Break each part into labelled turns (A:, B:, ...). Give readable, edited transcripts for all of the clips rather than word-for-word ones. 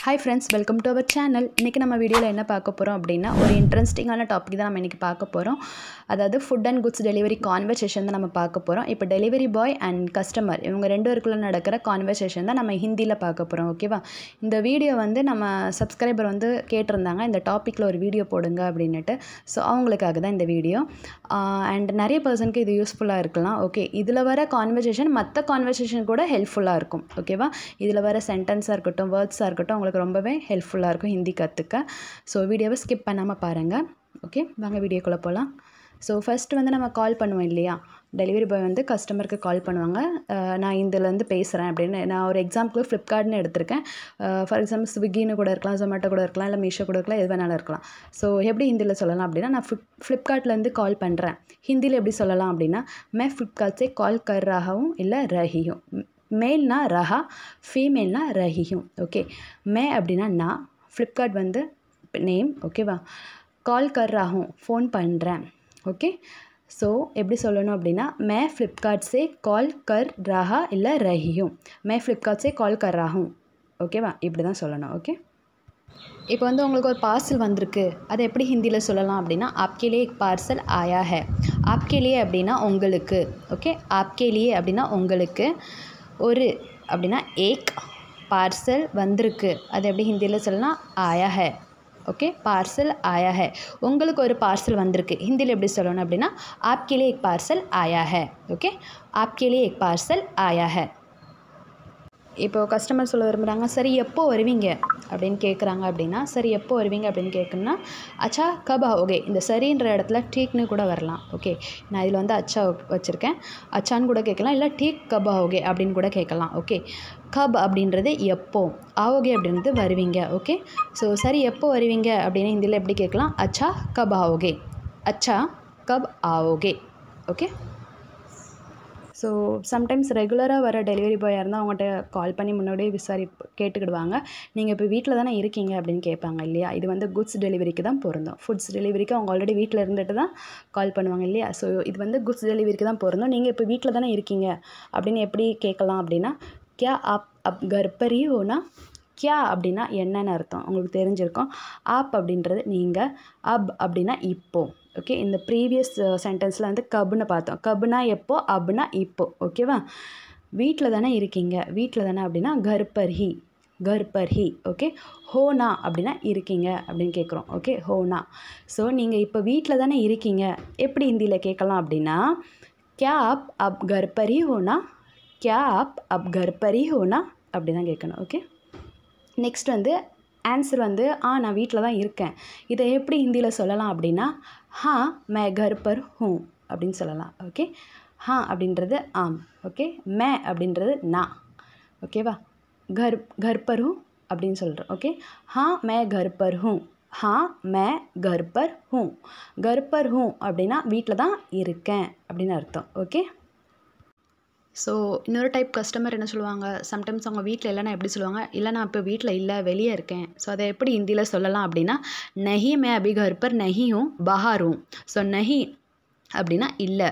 A: Hi friends, welcome to our channel. இன்றைக்கி நம்ம வீடியோவில் என்ன பார்க்க போகிறோம் அப்படின்னா ஒரு இன்ட்ரெஸ்டிங்கான டாபிக் தான் நம்ம இன்றைக்கி பார்க்க போகிறோம். அதாவது food and goods delivery conversation தான் நம்ம பார்க்க போகிறோம். இப்போ டெலிவரி பாய் அண்ட் கஸ்டமர் இவங்க ரெண்டு பேருக்குள்ளே நடக்கிற கான்வர்சேஷன் தான் நம்ம ஹிந்தியில் பார்க்க போகிறோம். ஓகேவா? இந்த வீடியோ நம்ம சப்ஸ்கிரைபர் கேட்டிருந்தாங்க இந்த டாப்பிக்கில் ஒரு வீடியோ போடுங்க அப்படின்னுட்டு. ஸோ அவங்களுக்காக தான் இந்த வீடியோ. அண்ட் நிறைய பர்சனுக்கு இது யூஸ்ஃபுல்லாக இருக்கலாம். ஓகே, இதில் வர கான்வர்சேஷன் மற்ற கான்வர்சேஷன் கூட ஹெல்ப்ஃபுல்லாக இருக்கும். ஓகேவா? இதில் வர சென்டென்ஸாக இருக்கட்டும், வேர்ட்ஸாக இருக்கட்டும், உங்களுக்கு ரொம்பவே ஹெல்ப்ஃபுல்லாக இருக்கும் ஹிந்தி கற்றுக்க. ஸோ வீடியோவை ஸ்கிப் பண்ணாமல் பாருங்கள். ஓகே, வாங்க வீடியோக்குள்ளே போகலாம். ஸோ ஃபஸ்ட்டு நம்ம கால் பண்ணுவோம் இல்லையா, டெலிவரி பாய் கஸ்டமருக்கு கால் பண்ணுவாங்க. நான் இதுலேருந்து பேசுகிறேன் அப்படின்னு. நான் ஒரு எக்ஸாம்பிளுக்கு ஃப்ளிப்கார்ட்னு எடுத்திருக்கேன். ஃபார் எக்ஸாம்பிள் ஸ்விக்கின்னு கூட இருக்கலாம், ஜொமேட்டோ கூட இருக்கலாம், இல்லை மீஷோ கூட இருக்கலாம், எது வேணாலும் இருக்கலாம். ஸோ எப்படி ஹிந்தியில் சொல்லலாம் அப்படின்னா, நான் ஃப்ளிப்கார்ட்லேருந்து கால் பண்ணுறேன். ஹிந்தியில் எப்படி சொல்லலாம் அப்படின்னா, மே ஃப்ளிப்கார்ட் से कॉल कर रहा हूँ இல்லை रही हूँ. மேல்னா ரஹா, ஃபீமேல்னா ரஹியும். ஓகே, மே அப்படின்னா நான், ஃப்ளிப்கார்ட் நேம். ஓகேவா? கால் கர் ராகும், ஃபோன் பண்ணுறேன். ஓகே, ஸோ எப்படி சொல்லணும் அப்படின்னா, மே ஃப்ளிப்கார்ட் से कॉल कर रहा இல்லை रहीहूँ. மே ஃப்ளிப்கார்ட் से कॉल कर रहा हूँ. ஓகேவா? இப்படி தான் சொல்லணும். ஓகே, இப்போ உங்களுக்கு ஒரு பார்சல் வந்திருக்கு. அதை எப்படி ஹிந்தியில் சொல்லலாம் அப்படின்னா, ஆப்கே லியே एक பார்சல் ஆயா है. ஆப்கே லியே அப்படின்னா உங்களுக்கு. ஓகே, ஆப்கே லியே அப்படின்னா உங்களுக்கு. ஒரு அப்படின்னா ஏக், பார்சல் வந்திருக்கு. அது எப்படி ஹிந்தியில் சொல்லலாம், ஆயா ஹே. ஓகே, பார்சல் ஆயா ஹே. உங்களுக்கு ஒரு பார்சல் வந்திருக்கு. ஹிந்தியில் எப்படி சொல்லணும் அப்படின்னா, ஆப்கே லியே एक பார்சல் ஆயா ஹே. ஓகே, ஆப்கே லியே एक பார்சல் ஆயா ஹே. இப்போது கஸ்டமர் சொல்ல விரும்புகிறாங்க, சரி எப்போ வருவீங்க அப்படின்னு கேட்குறாங்க. அப்படின்னா சரி எப்போ வருவீங்க அப்படின்னு கேட்கணுன்னா, அச்சா கப் ஆகோகே. இந்த சரின்ற இடத்துல டீக்னு கூட வரலாம். ஓகே, நான் இதில் அச்சா வச்சுருக்கேன். அச்சான்னு கூட கேட்கலாம், இல்லை டீக் கப் ஆகோகே அப்படின்னு கூட கேட்கலாம். ஓகே, கப் அப்படின்றது எப்போ, ஆவோகே அப்படின்றது வருவீங்க. ஓகே, ஸோ சரி எப்போ வருவீங்க அப்படின்னு ஹிந்தியில் எப்படி கேட்கலாம், அச்சா கப் ஆவோகே. அச்சா கப் ஆவோகே. ஓகே, ஸோ சம்டைம்ஸ் ரெகுலராக வர டெலிவரி பாயாக இருந்தால் அவங்கள்ட்ட கால் பண்ணி முன்னாடியே கேட்டுக்கிடுவாங்க. நீங்கள் இப்போ வீட்டில் தானே இருக்கீங்க அப்படின்னு கேட்பாங்க இல்லையா. இது குட்ஸ் டெலிவரிக்கு தான் பொருந்தும். ஃபுட்ஸ் டெலிவரிக்கு அவங்க ஆல்ரெடி வீட்டில் இருந்துட்டு தான் கால் பண்ணுவாங்க இல்லையா. ஸோ இது குட்ஸ் டெலிவரிக்கு தான் பொருந்தும். நீங்கள் இப்போ வீட்டில் தானே இருக்கீங்க அப்படின்னு எப்படி கேட்கலாம் அப்படின்னா, கியா ஆப் அப் கர் பர் ஹி ஹோனா. கியா அப்படின்னா என்னன்னு அர்த்தம் உங்களுக்கு தெரிஞ்சிருக்கும். ஆப் அப்படின்றது நீங்கள், அப் அப்படின்னா இப்போ. ஓகே, இந்த ப்ரீவியஸ் சென்டென்ஸில் கப்னு பார்த்தோம். கப்னா எப்போ, அப்னா இப்போ. ஓகேவா? வீட்டில் தானே இருக்கீங்க. வீட்டில் தானே அப்படின்னா கர் பர் ஹி, கர் பர் ஹி. ஓகே, ஹோனா அப்படின்னா இருக்கீங்க அப்படின்னு கேட்குறோம். ஓகே, ஹோனா. ஸோ நீங்கள் இப்போ வீட்டில் தானே இருக்கீங்க, எப்படி ஹிந்தியில் கேட்கலாம் அப்படின்னா, கியா ஆப் அப் கர் பர் ஹி ஹோனா. கியா ஆப் அப் கர் பர் ஹி ஹோனா அப்படி தான் கேட்கணும். ஓகே, நெக்ஸ்ட் ஆன்சர் நான் வீட்டில் தான் இருக்கேன். இதை எப்படி ஹிந்தியில் சொல்லலாம் அப்படின்னா, ஹா மே கர் பர் ஹூ அப்படின்னு சொல்லலாம். ஓகே, ஹா அப்படின்றது ஆம். ஓகே, மே அப்படின்றது நான். ஓகேவா? கர் பர் ஹூ அப்படின்னு சொல்கிறோம். ஓகே, ஹா மே கர் பர் ஹூ. ஹா மே கர் பர் ஹூ. கர் பர் ஹூ அப்படின்னா வீட்டில் தான் இருக்கேன் அப்படின்னு அர்த்தம். ஓகே, ஸோ இன்னொரு டைப் கஸ்டமர் என்ன சொல்லுவாங்க, சம்டைம்ஸ் அவங்க வீட்டில் இல்லைன்னா எப்படி சொல்லுவாங்க, இல்லை நான் இப்போ வீட்டில் இல்லை, வெளியே இருக்கேன். ஸோ அதை எப்படி ஹிந்தியில் சொல்லலாம் அப்படின்னா, நஹி மே அபி கர் பர் நஹி ஹூம் பஹார் ஹூம். ஸோ நஹி அப்படின்னா இல்லை,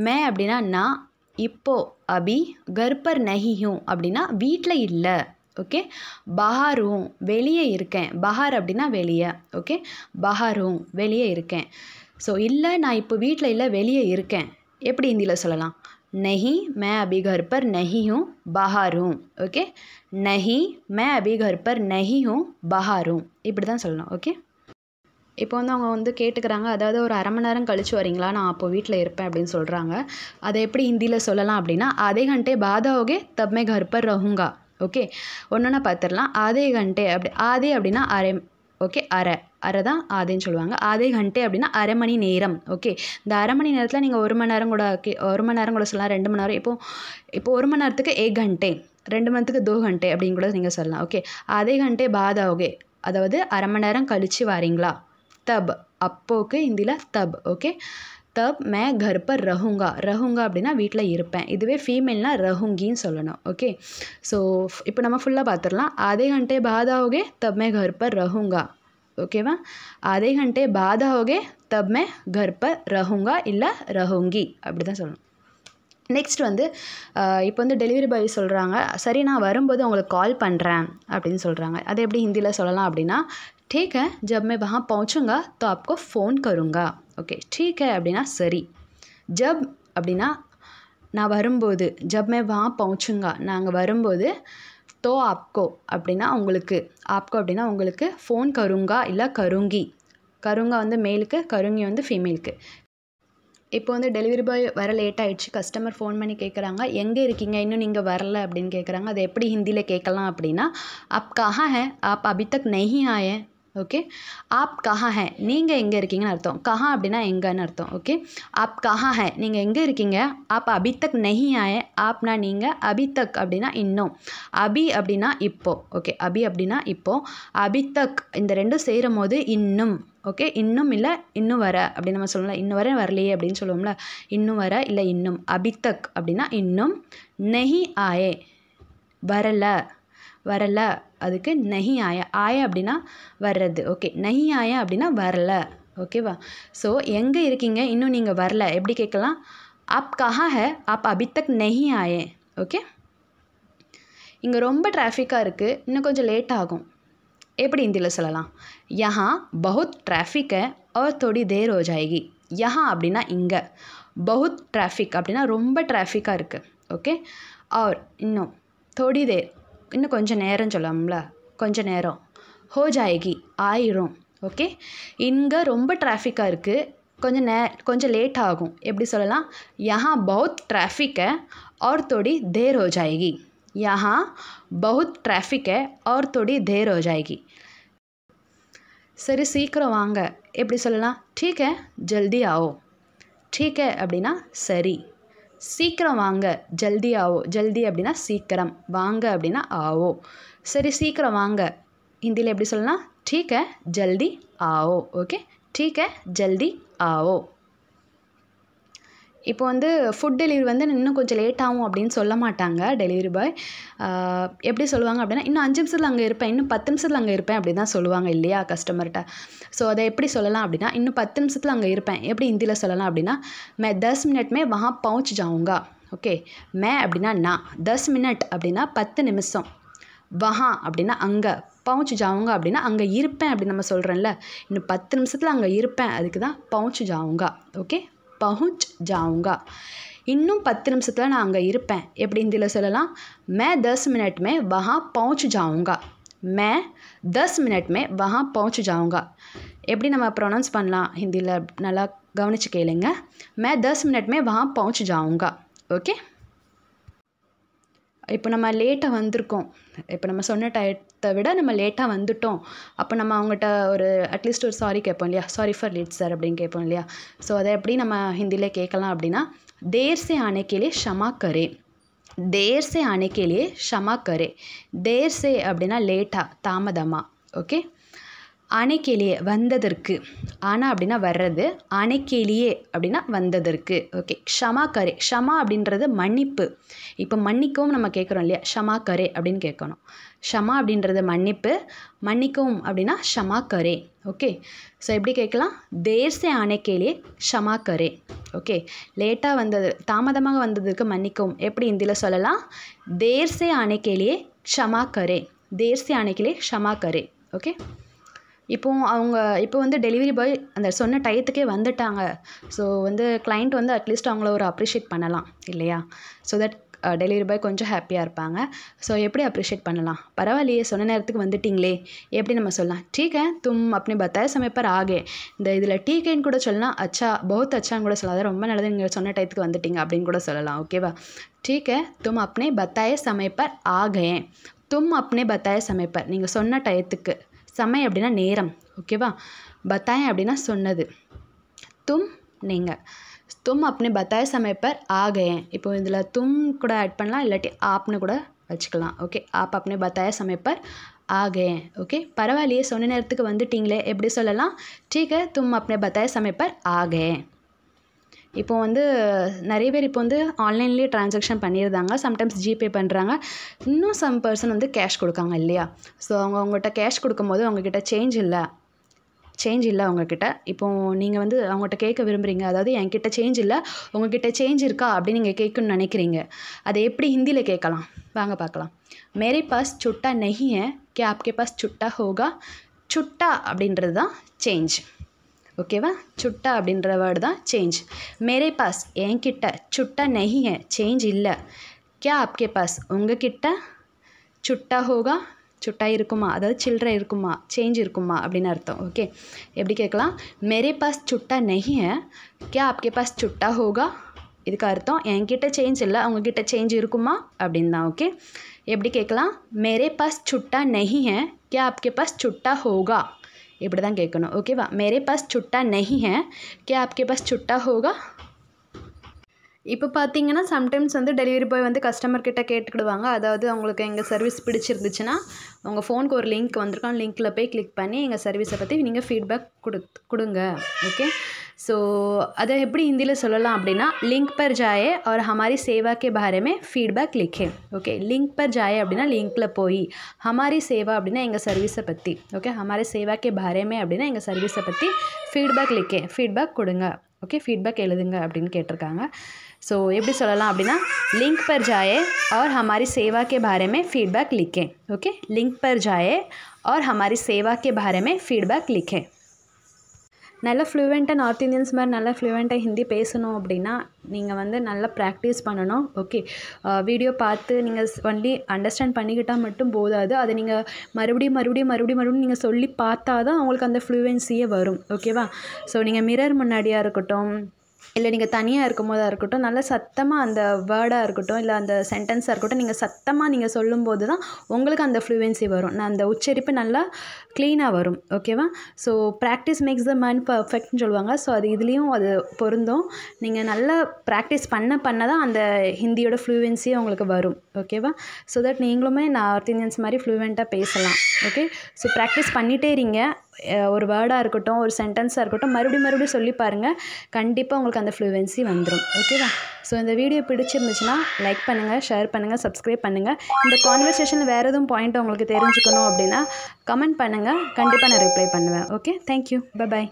A: மே அப்படின்னா நான், இப்போ, அபி கர் பர் நஹி ஹூம் அப்படின்னா வீட்டில் இல்லை. ஓகே, பஹார் ஹூம் வெளியே இருக்கேன். பஹார் அப்படின்னா வெளியே. ஓகே, பஹார் ஹூம் வெளியே இருக்கேன். ஸோ இல்லை நான் இப்போ வீட்டில் இல்லை, வெளியே இருக்கேன். எப்படி ஹிந்தியில் சொல்லலாம், नहीं मैं अभी घर पर नहीं हूँ बाहर हूँ. ஓகே, नहीं मैं अभी घर पर नहीं हूँ बाहर हूँ இப்படி தான் சொல்லணும். ஓகே, இப்போ அவங்க கேட்டுக்கிறாங்க, அதாவது ஒரு அரை மணி நேரம் கழிச்சு வரீங்களா, நான் அப்போ வீட்டில் இருப்பேன் அப்படின்னு சொல்கிறாங்க. அதை எப்படி ஹிந்தியில் சொல்லலாம் அப்படின்னா, ஆதே घंटे बाद आओगे तब मैं घर पर रहूँगा. ஓகே, ஒன்றுனா பார்த்துடலாம். ஆதே घंटे அப்படி, ஆதே அப்படின்னா அரை. ஓகே, அரை தான் ஆதேன்னு சொல்லுவாங்க. ஆதே கண்டே அப்படின்னா அரை மணி நேரம். ஓகே, இந்த அரை மணி நேரத்தில் நீங்கள் ஒரு மணி நேரம் கூட, ஒரு மணி நேரம் கூட சொல்லலாம், 2 மணி நேரம். இப்போ ஒரு மணி நேரத்துக்கு 1 घंटे, 2 மணி நேரத்துக்கு 2 घंटे அப்படின்னு கூட நீங்கள் சொல்லலாம். ஓகே, ஆதே घंटे बाद आओगे, அதாவது அரை மணி நேரம் கழித்து வாரீங்களா. தப் அப்போக்கு ஹிந்தியில் தப். ஓகே, தப் மே கர் பர் ரஹூங்கா. ரஹூங்கா அப்படின்னா வீட்டில் இருப்பேன். இதுவே ஃபீமேல்னா ரஹூங்கின்னு சொல்லணும். ஓகே, ஸோ இப்போ நம்ம ஃபுல்லாக பார்த்துடலாம். ஆதே घंटे बाद आओगे तब मैं घर पर रहूँगा. ஓகேவா? ஆதே घंटे बाद आओगे तब मैं घर पर रहूँगा இல்லை रहूँगी அப்படி தான் சொல்லணும். நெக்ஸ்ட் வந்து இப்போ வந்து டெலிவரி பாய் சொல்கிறாங்க, சரி நான் வரும்போது உங்களுக்கு கால் பண்ணுறேன் அப்படின்னு சொல்கிறாங்க. அதை எப்படி ஹிந்தியில் சொல்லலாம் அப்படின்னா, ठीक है जब मैं वहाँ पहुँचूँगा तो आपको फ़ोन करूँगा. ஓகே, ठीक है அப்படின்னா சரி. जब அப்படின்னா நான் வரும்போது, जब मैं वहाँ पहुँचूँगा நாங்கள் வரும்போது, तो आपको அப்படின்னா உங்களுக்கு, आपको அப்படின்னா உங்களுக்கு, फ़ोन करूँगा இல்லை करूँगी. करूँगा வந்து மேலுக்கு, करूँगी வந்து ஃபீமேலுக்கு. இப்போ வந்து டெலிவரி பாய் வர லேட் ஆகிடுச்சு. கஸ்டமர் ஃபோன் பண்ணி கேட்குறாங்க, எங்கே இருக்கீங்க, இன்னும் நீங்கள் வரல அப்படின்னு கேட்குறாங்க. அதை எப்படி ஹிந்தியில் கேட்கலாம் அப்படின்னா, आप कहाँ हैं, आप अभी तक नहीं आए. ஓகே, आप कहाँ हैं நீங்கள் எங்கே இருக்கீங்கன்னு அர்த்தம். कहाँ அப்படின்னா எங்கன்னு அர்த்தம். ஓகே, आप कहाँ हैं நீங்கள் எங்கே இருக்கீங்க. आप अभी तक नहीं आए. आपனா நீங்கள், अभी तक அப்படின்னா இன்னும், अभी அப்படின்னா இப்போ. ஓகே, अभी அப்படின்னா இப்போ, अभी तक இந்த ரெண்டும் சேரும் போது இன்னும். ஓகே, இன்னும் இல்லை இன்னும் வர அப்படின்னு நம்ம சொல்லலாம். இன்னும் வர வரலையே அப்படின்னு சொல்லுவோம்ல, இன்னும் வர இல்லை இன்னும். अभी तक அப்படின்னா இன்னும், नहीं आए வரல, வரல அதுக்கு नहीं आया. आया அப்படின்னா வர்றது. ஓகே, नहीं आया அப்படின்னா வரல. ஓகேவா? ஸோ எங்கே இருக்கீங்க, இன்னும் நீங்கள் வரல எப்படி கேட்கலாம், आप कहाँ है आप अभी तक नहीं आए. ஓகே, இங்கே ரொம்ப டிராஃபிக்காக இருக்குது, இன்னும் கொஞ்சம் லேட் ஆகும். எப்படி ஹிந்தியில் சொல்லலாம், यहाँ बहुत ट्रैफिक है और थोड़ी देर हो जाएगी. यहाँ அப்படின்னா இங்கே, बहुत ट्रैफिक அப்படின்னா ரொம்ப டிராஃபிக்காக இருக்குது. ஓகே, और இன்னும் थोड़ी देर இன்னும் கொஞ்சம் நேரம் சொல்லலாம்ல, கொஞ்சம் நேரம், हो जाएगी ஆயிரும். ஓகே, இங்கே ரொம்ப டிராஃபிக்காக இருக்குது, கொஞ்சம் லேட் ஆகும். எப்படி சொல்லலாம், यहाँ बहुत ट्रैफिक है और थोड़ी देर हो जाएगी. यहाँ बहुत ट्रैफिक है और थोड़ी देर हो जाएगी. சரி சீக்கிரம் வாங்க எப்படி சொல்லலாம், ठीक है जल्दी आओ. ठीक है அப்படின்னா சரி, சீக்கிரம் வாங்க, ஜல்தி ஆவோ. ஜல்தி அப்படின்னா சீக்கிரம், வாங்க அப்படின்னா ஆவோ. சரி சீக்கிரம் வாங்க ஹிந்தியில் எப்படி சொல்லலாம், ठीक है जल्दी आओ. ஓகே, ठीक है जल्दी आओ. இப்போ வந்து ஃபுட் டெலிவரி வந்து இன்னும் கொஞ்சம் லேட் ஆகும் அப்படின்னு சொல்ல மாட்டாங்க டெலிவரி பாய். எப்படி சொல்லுவாங்க அப்படின்னா, இன்னும் 5 நிமிஷத்தில் அங்கே இருப்பேன், இன்னும் 10 நிமிஷத்தில் அங்கே இருப்பேன் அப்படி தான் சொல்லுவாங்க இல்லையா கஸ்டமர்கிட்ட. ஸோ அதை எப்படி சொல்லலாம் அப்படின்னா, இன்னும் 10 நிமிஷத்தில் அங்கே இருப்பேன் எப்படி ஹிந்தியில் சொல்லலாம் அப்படின்னா, मैं 10 मिनट में वहाँ पहुँच जाऊँगा. ஓகே, मैं அப்படின்னா நான், 10 மினிட் அப்படின்னா 10 நிமிஷம், வஹா அப்படின்னா அங்கே, பவுச் ஜாவுங்க அப்படின்னா அங்கே இருப்பேன் அப்படின்னு நம்ம சொல்கிறேன்ல, இன்னும் 10 நிமிஷத்தில் அங்கே இருப்பேன், அதுக்கு தான் பவுச் ஜாவுங்க. ஓகே, पहुँच जाऊँगा. இன்னும் 10 நிமிஷத்தில் நான் அங்கே இருப்பேன் எப்படி ஹிந்தியில் சொல்லலாம், मैं 10 मिनट में वहाँ पहुँच जाऊँगा. मैं 10 मिनट में वहाँ पहुँच जाऊँगा. எப்படி நம்ம ப்ரொனவுன்ஸ் பண்ணலாம் ஹிந்தியில் நல்லா கவனித்து கேளுங்க. मैं 10 मिनट में वहाँ पहुँच जाऊँगा. ஓகே, இப்போ நம்ம லேட்டாக வந்திருக்கோம், இப்போ நம்ம சொன்ன டயத்தை விட நம்ம லேட்டாக வந்துட்டோம். அப்போ நம்ம அவங்ககிட்ட ஒரு அட்லீஸ்ட் ஒரு சாரி கேட்போம் இல்லையா, சாரி ஃபார் லேட் சார் அப்படின்னு கேட்போம் இல்லையா. ஸோ அதை எப்படி நம்ம ஹிந்தியிலே கேட்கலாம் அப்படின்னா, देर से आने के लिए क्षमा करें. देर से आने के लिए क्षमा करें. देर से அப்படின்னா லேட்டாக, தாமதமாக. ஓகே, ஆனைக்கேலியே வந்ததற்கு, ஆனா அப்படின்னா வர்றது, ஆனைக்கேலியே அப்படின்னா வந்ததற்கு. ஓகே, க்ஷமா கரே, க்ஷமா அப்படின்றது மன்னிப்பு. இப்போ மன்னிக்கவும் நம்ம கேட்குறோம் இல்லையா, க்ஷமா கரே அப்படின்னு கேட்கணும். க்ஷமா அப்படின்றது மன்னிப்பு, மன்னிக்கவும் அப்படின்னா க்ஷமா கரே. ஓகே, ஸோ எப்படி கேட்கலாம், தேர்சே ஆனைக்கேலியே க்ஷமா கரே. ஓகே, லேட்டாக வந்தது, தாமதமாக வந்ததுக்கு மன்னிக்கவும் எப்படி ஹிந்தியில் சொல்லலாம், தேர்சே ஆனைக்கேலியே க்ஷமா கரே. தேர்சே ஆனைக்கேலியே க்ஷமா கரே. ஓகே, இப்போ வந்து டெலிவரி பாய் அந்த சொன்ன டயத்துக்கே வந்துட்டாங்க. ஸோ வந்து கிளைண்ட் வந்து அட்லீஸ்ட் அவங்கள ஒரு அப்ரிஷியேட் பண்ணலாம் இல்லையா, ஸோ தட் டெலிவரி பாய் கொஞ்சம் ஹாப்பியாக இருப்பாங்க. ஸோ எப்படி அப்ரிஷியேட் பண்ணலாம், பரவாயில்லையே சொன்ன நேரத்துக்கு வந்துட்டிங்களே எப்படி நம்ம சொல்லலாம், ठीक है तुम अपने बताए समय पर आ गए. இந்த இதில் டீகேன்னு கூட சொல்லலாம், அச்சா बहुत அச்சான்னு கூட சொல்லலாம், அது ரொம்ப நல்லது நீங்கள் சொன்ன டயத்துக்கு வந்துட்டீங்க அப்படின்னு கூட சொல்லலாம். ஓகேவா, ठीक है तुम अपने बताए समय पर आ गए. तुम अपने बताए समय पर நீங்கள் சொன்ன டயத்துக்கு, சமயம் அப்படின்னா நேரம். ஓகேவா, பத்தாயம் அப்படின்னா சொன்னது, தும் நீங்கள், தும் अपने बताए समय पर आ गए. இப்போ இதில் தும் கூட ஆட் பண்ணலாம், இல்லாட்டி ஆப்னு கூட வச்சுக்கலாம். ஓகே, आप अपने बताए समय पर आ गए. ஓகே, பரவாயில்லையே சொன்ன நேரத்துக்கு வந்துட்டிங்களே எப்படி சொல்லலாம், ठीक है तुम अपने बताए समय पर आ गए. இப்போ வந்து நிறைய பேர் இப்போ வந்து ஆன்லைன்லேயே ட்ரான்சாக்ஷன் பண்ணியிருந்தாங்க, சம்டைம்ஸ் ஜிபே பண்ணுறாங்க, இன்னும் சம் பர்சன் வந்து கேஷ் கொடுக்காங்க இல்லையா. ஸோ அவங்ககிட்ட கேஷ் கொடுக்கும்போது அவங்கக்கிட்ட சேஞ்ச் இல்லை, சேஞ்ச் இல்லை உங்ககிட்ட. இப்போது நீங்கள் வந்து அவங்ககிட்ட கேட்க விரும்புகிறீங்க, அதாவது என்கிட்ட சேஞ்ச் இல்லை, உங்ககிட்ட சேஞ்ச் இருக்கா அப்படின்னு நீங்கள் கேட்கணும்னு நினைக்கிறீங்க. அதை எப்படி ஹிந்தியில் கேட்கலாம் வாங்க பார்க்கலாம். மேரே பாஸ் சுட்டா நஹி ஹை, क्या आपके पास சுட்டா होगा? சுட்டா அப்படின்றது தான் சேஞ்ச். ஓகேவா? சுட்டா அப்படின்ற வேர்டு தான் சேஞ்ச். மேரே பாஸ் என்கிட்ட, சுட்டா நஹி ஹை சேஞ்ச் இல்லை, क्या आपके पास உங்ககிட்ட, சுட்டா होगा சுட்டா இருக்குமா, அதாவது சில்லறை இருக்குமா, சேஞ்ச் இருக்குமா அப்படின்னு அர்த்தம். ஓகே, எப்படி கேட்கலாம்? மேரே பாஸ் சுட்டா நஹி ஹை, क्या आपके पास சுட்டா होगा? இதுக்கு அர்த்தம் என்கிட்ட சேஞ்ச் இல்லை, உங்ககிட்ட சேஞ்ச் இருக்குமா அப்படின்னு தான். ஓகே, எப்படி கேட்கலாம்? மேரே பாஸ் சுட்டா நஹி ஹை, क्या आपके पास சுட்டா होगा? இப்படி தான் கேட்கணும். ஓகேவா? மேரே பாஸ் சுட்டா நஹி ஹை, क्या आपके पास சுட்டா होगा? இப்போ பார்த்தீங்கன்னா சம்டைம்ஸ் வந்து டெலிவரி பாய் வந்து கஸ்டமர்கிட்ட கேட்டுக்கிடுவாங்க. அதாவது அவங்களுக்கு எங்கள் சர்வீஸ் பிடிச்சிருந்துச்சுன்னா உங்கள் ஃபோனுக்கு ஒரு லிங்க் வந்திருக்கும், லிங்க்கில் போய் கிளிக் பண்ணி எங்கள் சர்வீஸை பற்றி நீங்கள் ஃபீட்பேக் கொடுங்க. ஓகே, ஸோ அதை எப்படி ஹிந்தியில் சொல்லலாம் அப்படின்னா, லிங்க் பர் ஜாயே और हमारी सेवा के बारे में फीडबैक लिखें. ஓகே, லிங்க் பர் ஜாயே அப்படின்னா லிங்க்கில் போய், हमारी सेवा அப்படின்னா எங்கள் சர்வீஸை பற்றி, ஓகே, हमारे सेवा के बारे में அப்படின்னா எங்கள் சர்வீஸை பற்றி ஃபீட்பேக் लिखें, ஃபீட்பேக் கொடுங்க. ஓகே, ஃபீட்பேக் எழுதுங்க அப்படின்னு கேட்டிருக்காங்க. ஸோ எப்படி சொல்லலாம் அப்படின்னா, லிங்க் பர் ஜாயே और हमारी सेवा के बारे में फीडबैक लिखें. ओके, लिंक पर जाए और हमारी सेवा के बारे में फीडबैक लिखें. நல்லா ஃப்ளூவெண்ட்டாக நார்த் இந்தியன்ஸ் மாதிரி நல்லா ஃப்ளூவெண்ட்டாக ஹிந்தி பேசணும் அப்படின்னா நீங்கள் வந்து நல்லா ப்ராக்டிஸ் பண்ணணும். ஓகே, வீடியோ பார்த்து நீங்கள் ஒன்லி அண்டர்ஸ்டாண்ட் பண்ணிக்கிட்டால் மட்டும் போதாது, அதை நீங்கள் மறுபடியும் நீங்கள் சொல்லி பார்த்தா தான் உங்களுக்கு அந்த ஃப்ளூவென்சியே வரும். ஓகேவா? ஸோ நீங்கள் மிரர் முன்னாடியாக இருக்கட்டும், இல்லை நீங்கள் தனியாக இருக்கும் போதாக இருக்கட்டும், நல்லா சத்தமாக அந்த வேர்டாக இருக்கட்டும், இல்லை அந்த சென்டென்ஸாக இருக்கட்டும், நீங்கள் சத்தமாக நீங்கள் சொல்லும்போது தான் உங்களுக்கு அந்த ஃப்ளூவென்சி வரும். நான் அந்த உச்சரிப்பு நல்லா க்ளீனாக வரும். ஓகேவா? So practice makes the man பர்ஃபெக்ட்னு சொல்லுவாங்க. ஸோ அது இதுலேயும் அது பொருந்தும். நீங்கள் நல்லா ப்ராக்டிஸ் பண்ண தான் அந்த ஹிந்தியோட ஃப்ளூவென்சியே உங்களுக்கு வரும். ஓகேவா? ஸோ தட் நீங்களுமே நார்த் இந்தியன்ஸ் மாதிரி ஃப்ளூவெண்ட்டாக பேசலாம். ஓகே, ஸோ ப்ராக்டிஸ் பண்ணிகிட்டே இருங்க. ஒரு வேர்டாக இருக்கட்டும், ஒரு சென்டென்ஸாக இருக்கட்டும், மறுபடியும் சொல்லி பாருங்கள், கண்டிப்பாக உங்களுக்கு அந்த ஃப்ளூவென்சி வந்துடும். ஓகேவா? ஸோ இந்த வீடியோ பிடிச்சிருந்துச்சுன்னா லைக் பண்ணுங்கள், ஷேர் பண்ணுங்கள், சப்ஸ்கிரைப் பண்ணுங்கள். இந்த கான்வர்சேஷனில் வேறு எதுவும் பாயிண்ட் உங்களுக்கு தெரிஞ்சுக்கணும் அப்படின்னா கமெண்ட் பண்ணுங்கள், கண்டிப்பாக நான் ரிப்ளை பண்ணுவேன். Okay, thank you, by.